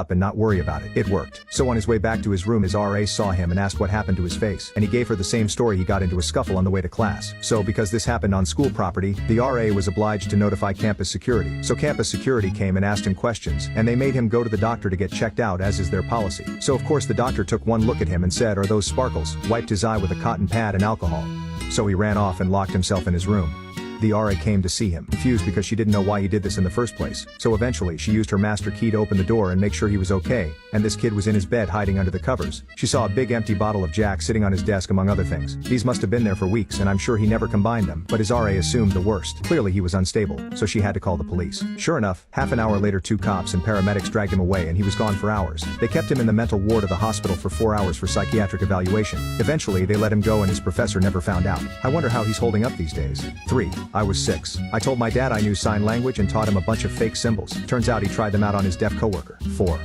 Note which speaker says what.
Speaker 1: up and not worry about it. It worked. So on his way back to his room, his RA saw him and asked what happened to his face, and he gave her the same story. He got into a scuffle on the way to class. So because this happened on school property, the RA was obliged to notify campus security. So campus security came and asked him questions, and they made him go to the doctor to get checked out, as is their policy. So of course the doctor took one look at him and said, "Are those sparkles?" Wiped his eye with a cotton pad and alcohol. So he ran off and locked himself in his room. The RA came to see him, confused because she didn't know why he did this in the first place. So eventually she used her master key to open the door and make sure he was okay, and this kid was in his bed hiding under the covers. She saw a big empty bottle of Jack sitting on his desk among other things. These must have been there for weeks, and I'm sure he never combined them, but his RA assumed the worst. Clearly he was unstable, so she had to call the police. Sure enough, half an hour later 2 cops and paramedics dragged him away and he was gone for hours. They kept him in the mental ward of the hospital for 4 hours for psychiatric evaluation. Eventually they let him go and his professor never found out. I wonder how he's holding up these days. 3. I was 6. I told my dad I knew sign language and taught him a bunch of fake symbols. Turns out he tried them out on his deaf coworker. 4.